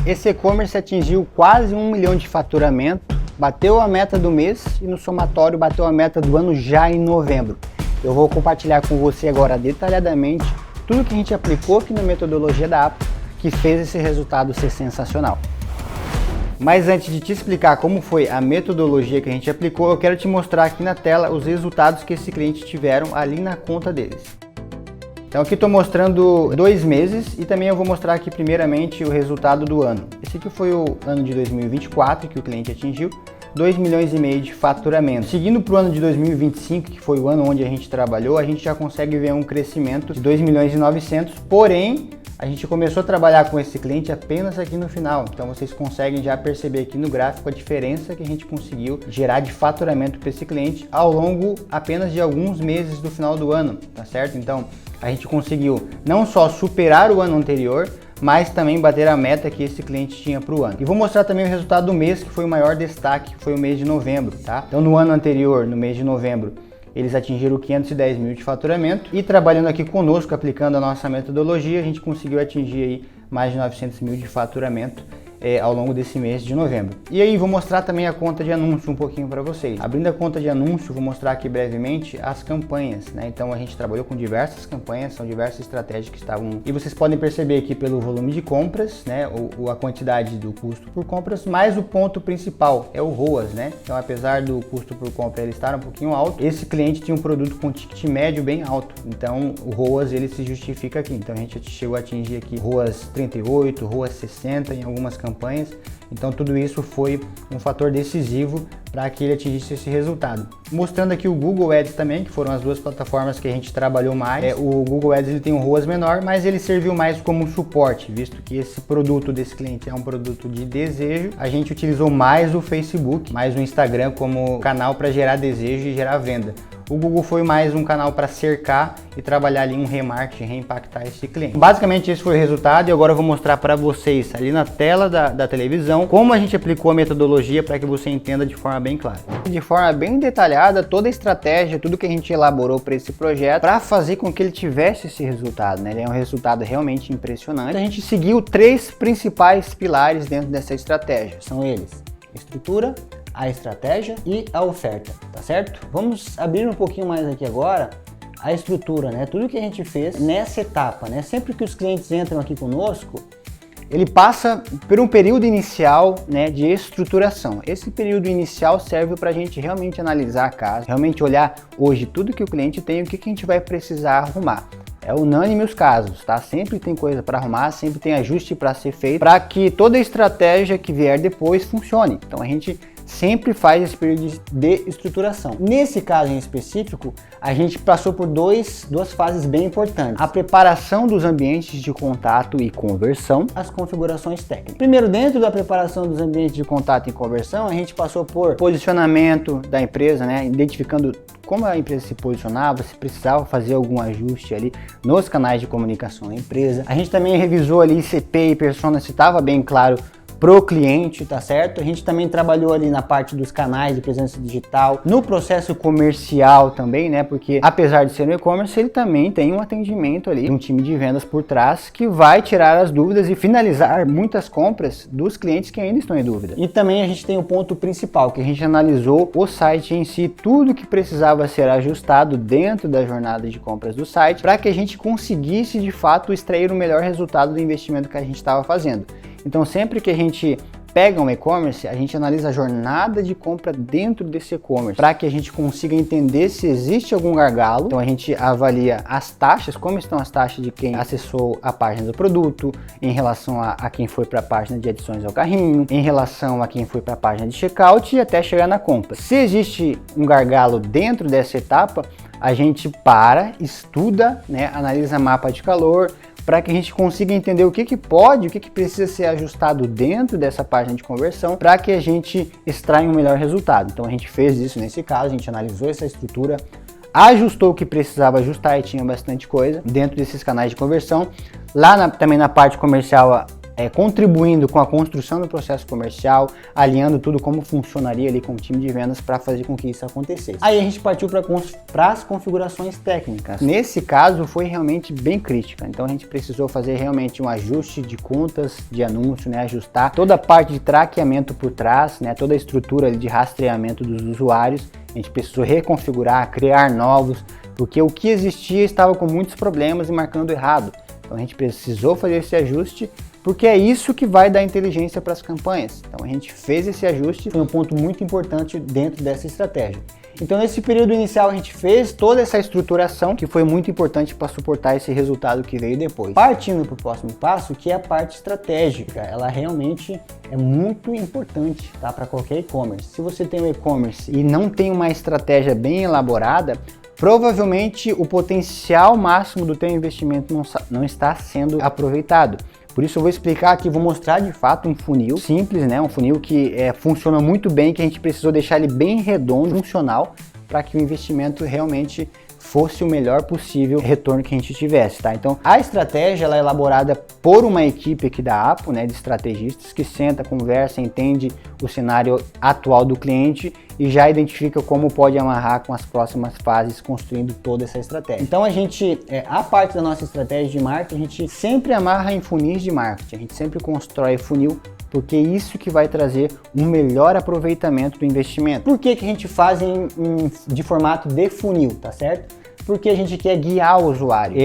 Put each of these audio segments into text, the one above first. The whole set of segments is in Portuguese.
Esse e-commerce atingiu quase 1 milhão de faturamento, bateu a meta do mês e no somatório bateu a meta do ano já em novembro. Eu vou compartilhar com você agora detalhadamente tudo que a gente aplicou aqui na metodologia da APA que fez esse resultado ser sensacional. Mas antes de te explicar como foi a metodologia que a gente aplicou, eu quero te mostrar aqui na tela os resultados que esse cliente tiveram ali na conta deles. Então aqui estou mostrando 2 meses e também eu vou mostrar aqui primeiramente o resultado do ano. Esse aqui foi o ano de 2024 que o cliente atingiu 2,5 milhões de faturamento. Seguindo para o ano de 2025, que foi o ano onde a gente trabalhou, a gente já consegue ver um crescimento de 2,9 milhões, porém a gente começou a trabalhar com esse cliente apenas aqui no final, então vocês conseguem já perceber aqui no gráfico a diferença que a gente conseguiu gerar de faturamento para esse cliente ao longo apenas de alguns meses do final do ano, tá certo? Então a gente conseguiu não só superar o ano anterior, mas também bater a meta que esse cliente tinha para o ano. E vou mostrar também o resultado do mês, que foi o maior destaque, que foi o mês de novembro, tá? Então no ano anterior, no mês de novembro, eles atingiram 510 mil de faturamento e trabalhando aqui conosco, aplicando a nossa metodologia, a gente conseguiu atingir aí mais de 900 mil de faturamento ao longo desse mês de novembro. E aí vou mostrar também a conta de anúncio um pouquinho para vocês. Abrindo a conta de anúncio, vou mostrar aqui brevemente as campanhas, né? Então a gente trabalhou com diversas campanhas, são diversas estratégias que estavam... E vocês podem perceber aqui pelo volume de compras, né? Ou a quantidade do custo por compras, mas o ponto principal é o ROAS, né? Então apesar do custo por compra ele estar um pouquinho alto, esse cliente tinha um produto com ticket médio bem alto. Então o ROAS ele se justifica aqui. Então a gente chegou a atingir aqui ROAS 38, ROAS 60 em algumas campanhas. Então tudo isso foi um fator decisivo para que ele atingisse esse resultado. Mostrando aqui o Google Ads também, que foram as duas plataformas que a gente trabalhou mais. O Google Ads ele tem um ROAS menor, mas ele serviu mais como suporte, visto que esse produto desse cliente é um produto de desejo. A gente utilizou mais o Facebook, mais o Instagram como canal para gerar desejo e gerar venda. O Google foi mais um canal para cercar e trabalhar ali um remarketing, reimpactar esse cliente. Basicamente esse foi o resultado e agora eu vou mostrar para vocês ali na tela da televisão como a gente aplicou a metodologia para que você entenda de forma bem clara. De forma bem detalhada toda a estratégia, tudo que a gente elaborou para esse projeto para fazer com que ele tivesse esse resultado, né? Ele é um resultado realmente impressionante. A gente seguiu 3 principais pilares dentro dessa estratégia, são eles: estrutura, a estratégia e a oferta, tá certo? Vamos abrir um pouquinho mais aqui agora a estrutura, né? Tudo que a gente fez nessa etapa, né? Sempre que os clientes entram aqui conosco, ele passa por um período inicial, né, de estruturação. Esse período inicial serve para a gente realmente analisar a casa, realmente olhar hoje tudo que o cliente tem e o que a gente vai precisar arrumar. É unânime os casos, tá? Sempre tem coisa para arrumar, sempre tem ajuste para ser feito, para que toda a estratégia que vier depois funcione. Então a gente sempre faz esse período de estruturação. Nesse caso em específico, a gente passou por duas fases bem importantes: a preparação dos ambientes de contato e conversão, as configurações técnicas. Primeiro, dentro da preparação dos ambientes de contato e conversão, a gente passou por posicionamento da empresa, né? Identificando como a empresa se posicionava, se precisava fazer algum ajuste ali nos canais de comunicação da empresa. A gente também revisou ali CP e persona, se estava bem claro pro cliente, tá certo? A gente também trabalhou ali na parte dos canais de presença digital, no processo comercial também, né? Porque apesar de ser um e-commerce, ele também tem um atendimento ali, um time de vendas por trás que vai tirar as dúvidas e finalizar muitas compras dos clientes que ainda estão em dúvida. E também a gente tem o ponto principal, que a gente analisou o site em si, tudo que precisava ser ajustado dentro da jornada de compras do site, para que a gente conseguisse de fato extrair o melhor resultado do investimento que a gente estava fazendo. Então sempre que a gente pega um e-commerce, a gente analisa a jornada de compra dentro desse e-commerce, para que a gente consiga entender se existe algum gargalo. Então a gente avalia as taxas, como estão as taxas de quem acessou a página do produto, em relação a quem foi para a página de adições ao carrinho, em relação a quem foi para a página de checkout e até chegar na compra. Se existe um gargalo dentro dessa etapa, a gente estuda, né, analisa mapa de calor, para que a gente consiga entender o que pode, o que precisa ser ajustado dentro dessa página de conversão, para que a gente extraia um melhor resultado. Então a gente fez isso nesse caso, a gente analisou essa estrutura, ajustou o que precisava ajustar e tinha bastante coisa dentro desses canais de conversão. Lá também na parte comercial, contribuindo com a construção do processo comercial, alinhando tudo como funcionaria ali com o time de vendas para fazer com que isso acontecesse. Aí a gente partiu para as configurações técnicas. Nesse caso foi realmente bem crítica, então a gente precisou fazer realmente um ajuste de contas de anúncio, né, ajustar toda a parte de traqueamento por trás, né, toda a estrutura ali de rastreamento dos usuários. A gente precisou reconfigurar, criar novos, porque o que existia estava com muitos problemas e marcando errado. Então a gente precisou fazer esse ajuste, porque é isso que vai dar inteligência para as campanhas. Então a gente fez esse ajuste, foi um ponto muito importante dentro dessa estratégia. Então nesse período inicial a gente fez toda essa estruturação que foi muito importante para suportar esse resultado que veio depois. Partindo para o próximo passo, que é a parte estratégica, ela realmente é muito importante, tá, para qualquer e-commerce. Se você tem um e-commerce e não tem uma estratégia bem elaborada, provavelmente o potencial máximo do teu investimento não está sendo aproveitado. Por isso eu vou explicar aqui, vou mostrar de fato um funil simples, né? Um funil que funciona muito bem, que a gente precisou deixar ele bem redondo, funcional, para que o investimento realmente fosse o melhor possível retorno que a gente tivesse, tá? Então, a estratégia ela é elaborada por uma equipe aqui da Apo, né, de estrategistas que senta, conversa, entende o cenário atual do cliente e já identifica como pode amarrar com as próximas fases, construindo toda essa estratégia. Então, a parte da nossa estratégia de marketing, a gente sempre amarra em funis de marketing, a gente sempre constrói funil, porque é isso que vai trazer um melhor aproveitamento do investimento. Por que a gente faz de formato de funil, tá certo? Porque a gente quer guiar o usuário.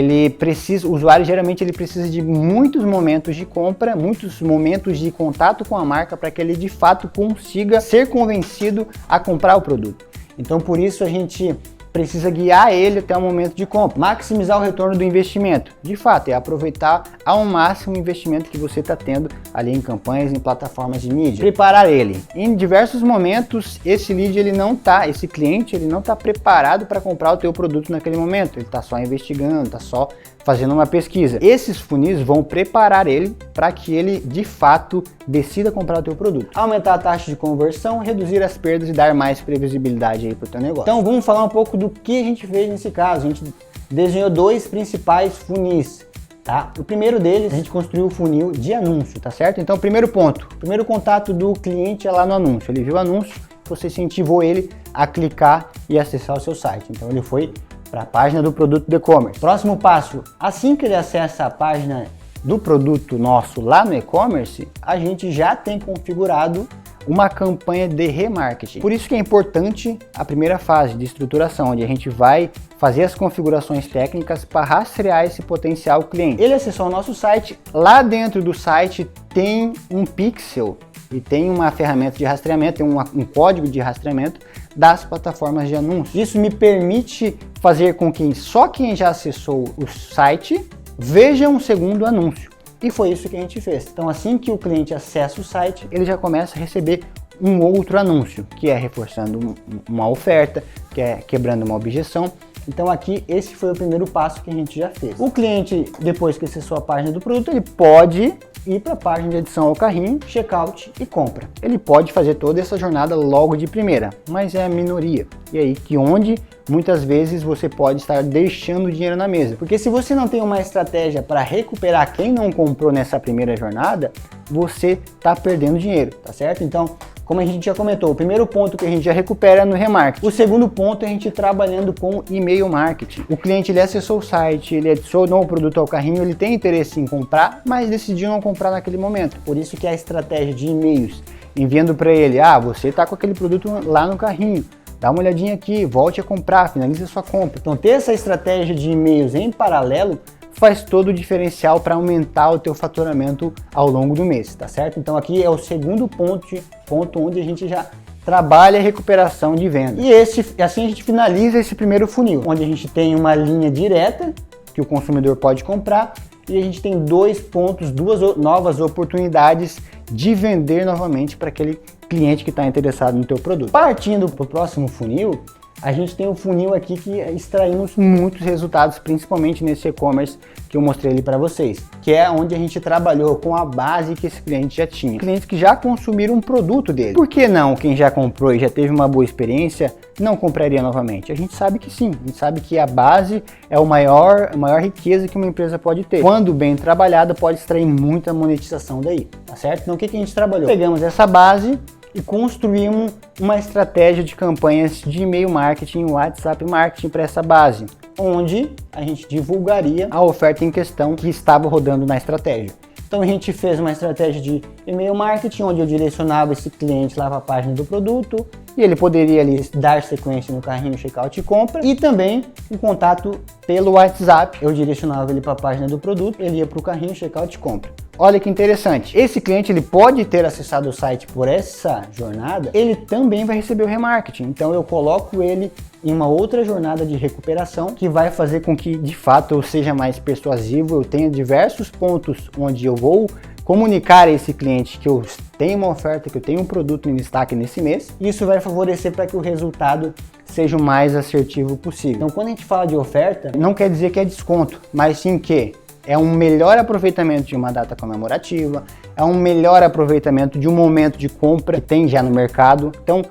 O usuário geralmente ele precisa de muitos momentos de compra, muitos momentos de contato com a marca para que ele de fato consiga ser convencido a comprar o produto. Então por isso a gente precisa guiar ele até o momento de compra. Maximizar o retorno do investimento. De fato, é aproveitar ao máximo o investimento que você está tendo ali em campanhas, em plataformas de mídia. Preparar ele. Em diversos momentos, esse cliente ele não está preparado para comprar o teu produto naquele momento. Ele está só investigando, está só fazendo uma pesquisa. Esses funis vão preparar ele para que ele, de fato, decida comprar o teu produto. Aumentar a taxa de conversão, reduzir as perdas e dar mais previsibilidade aí para o teu negócio. Então, vamos falar um pouco do que a gente fez nesse caso. A gente desenhou dois principais funis, tá? O primeiro deles, a gente construiu o funil de anúncio, tá certo? Então, primeiro ponto, primeiro contato do cliente é lá no anúncio. Ele viu o anúncio, você incentivou ele a clicar e acessar o seu site. Então, ele foi para a página do produto do e-commerce. Próximo passo, assim que ele acessa a página do produto nosso lá no e-commerce, a gente já tem configurado uma campanha de remarketing. Por isso que é importante a primeira fase de estruturação, onde a gente vai fazer as configurações técnicas para rastrear esse potencial cliente. Ele acessou o nosso site, lá dentro do site tem um pixel e tem uma ferramenta de rastreamento, tem um código de rastreamento das plataformas de anúncios. Isso me permite fazer com que só quem já acessou o site veja um segundo anúncio. E foi isso que a gente fez. Então, assim que o cliente acessa o site, ele já começa a receber um outro anúncio, que é reforçando uma oferta, que é quebrando uma objeção. Então aqui, esse foi o primeiro passo que a gente já fez. O cliente, depois que acessou a página do produto, ele pode ir para a página de adição ao carrinho, checkout e compra. Ele pode fazer toda essa jornada logo de primeira, mas é a minoria. E aí que onde muitas vezes você pode estar deixando o dinheiro na mesa. Porque se você não tem uma estratégia para recuperar quem não comprou nessa primeira jornada, você está perdendo dinheiro, tá certo? Então, como a gente já comentou, o primeiro ponto que a gente já recupera é no remarketing. O segundo ponto é a gente trabalhando com e-mail marketing. O cliente ele acessou o site, ele adicionou o produto ao carrinho, ele tem interesse em comprar, mas decidiu não comprar naquele momento. Por isso que a estratégia de e-mails, enviando para ele, você está com aquele produto lá no carrinho, dá uma olhadinha aqui, volte a comprar, finalize a sua compra. Então ter essa estratégia de e-mails em paralelo faz todo o diferencial para aumentar o teu faturamento ao longo do mês, tá certo? Então aqui é o segundo ponto onde a gente já trabalha a recuperação de venda. E assim a gente finaliza esse primeiro funil, onde a gente tem uma linha direta que o consumidor pode comprar e a gente tem dois pontos, duas novas oportunidades de vender novamente para aquele cliente que está interessado no teu produto. Partindo para o próximo funil, a gente tem um funil aqui que extraímos muitos resultados, principalmente nesse e-commerce que eu mostrei ali para vocês, que é onde a gente trabalhou com a base que esse cliente já tinha. Clientes que já consumiram um produto dele. Por que não quem já comprou e já teve uma boa experiência não compraria novamente? A gente sabe que sim, a gente sabe que a base é a maior riqueza que uma empresa pode ter. Quando bem trabalhada, pode extrair muita monetização daí, tá certo? Então o que a gente trabalhou? Pegamos essa base e construímos uma estratégia de campanhas de e-mail marketing, WhatsApp marketing para essa base, onde a gente divulgaria a oferta em questão que estava rodando na estratégia. Então a gente fez uma estratégia de e-mail marketing, onde eu direcionava esse cliente lá para a página do produto e ele poderia ali dar sequência no carrinho, checkout e compra, e também o contato pelo WhatsApp, eu direcionava ele para a página do produto, ele ia para o carrinho, checkout e compra. Olha que interessante, esse cliente ele pode ter acessado o site por essa jornada, ele também vai receber o remarketing, então eu coloco ele em uma outra jornada de recuperação que vai fazer com que de fato eu seja mais persuasivo, eu tenha diversos pontos onde eu vou comunicar a esse cliente que eu tenho uma oferta, que eu tenho um produto em destaque nesse mês. Isso vai favorecer para que o resultado seja o mais assertivo possível. Então quando a gente fala de oferta, não quer dizer que é desconto, mas sim que é um melhor aproveitamento de uma data comemorativa, é um melhor aproveitamento de um momento de compra que tem já no mercado. Então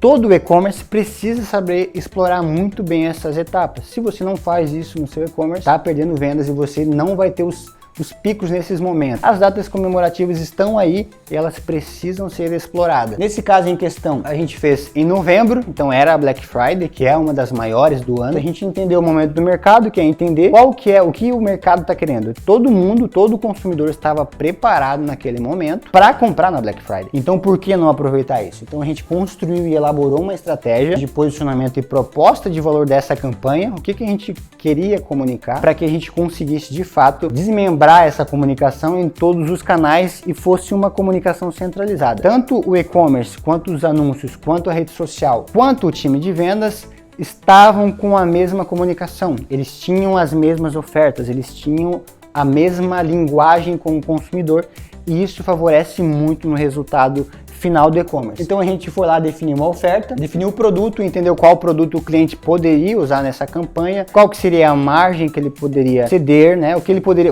todo e-commerce precisa saber explorar muito bem essas etapas. Se você não faz isso no seu e-commerce, está perdendo vendas e você não vai ter os picos nesses momentos. As datas comemorativas estão aí e elas precisam ser exploradas. Nesse caso em questão, a gente fez em novembro, então era a Black Friday, que é uma das maiores do ano. A gente entendeu o momento do mercado, que é entender o que o mercado está querendo. Todo consumidor estava preparado naquele momento para comprar na Black Friday. Então por que não aproveitar isso? Então a gente construiu e elaborou uma estratégia de posicionamento e proposta de valor dessa campanha, o que a gente queria comunicar para que a gente conseguisse de fato desmembrar essa comunicação em todos os canais e fosse uma comunicação centralizada. Tanto o e-commerce, quanto os anúncios, quanto a rede social, quanto o time de vendas estavam com a mesma comunicação. Eles tinham as mesmas ofertas, eles tinham a mesma linguagem com o consumidor e isso favorece muito no resultado final do e-commerce. Então a gente foi lá definir uma oferta, definiu o produto, entendeu qual produto o cliente poderia usar nessa campanha, qual que seria a margem que ele poderia ceder, né?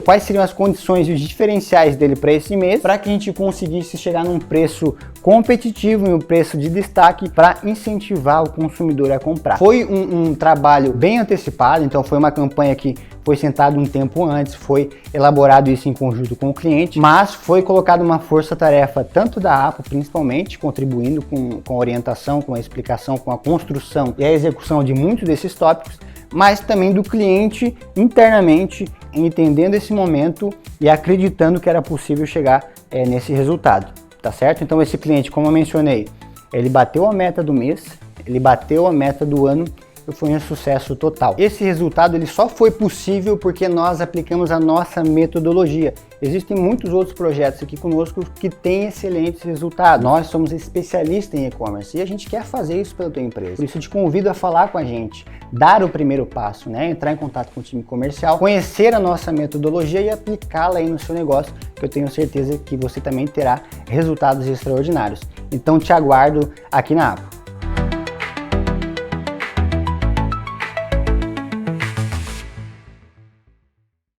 Quais seriam as condições e os diferenciais dele para esse mês, para que a gente conseguisse chegar num preço competitivo e um preço de destaque para incentivar o consumidor a comprar. Foi um trabalho bem antecipado, então foi uma campanha que foi sentado um tempo antes, foi elaborado isso em conjunto com o cliente, mas foi colocada uma força-tarefa tanto da Apo, principalmente, contribuindo com a orientação, com a explicação, com a construção e a execução de muitos desses tópicos, mas também do cliente internamente, entendendo esse momento e acreditando que era possível chegar nesse resultado, tá certo? Então esse cliente, como eu mencionei, ele bateu a meta do mês, ele bateu a meta do ano, foi um sucesso total. Esse resultado ele só foi possível porque nós aplicamos a nossa metodologia. Existem muitos outros projetos aqui conosco que têm excelentes resultados. Nós somos especialistas em e-commerce e a gente quer fazer isso pela tua empresa. Por isso eu te convido a falar com a gente, dar o primeiro passo, né? Entrar em contato com o time comercial, conhecer a nossa metodologia e aplicá-la aí no seu negócio, que eu tenho certeza que você também terá resultados extraordinários. Então te aguardo aqui na Apo.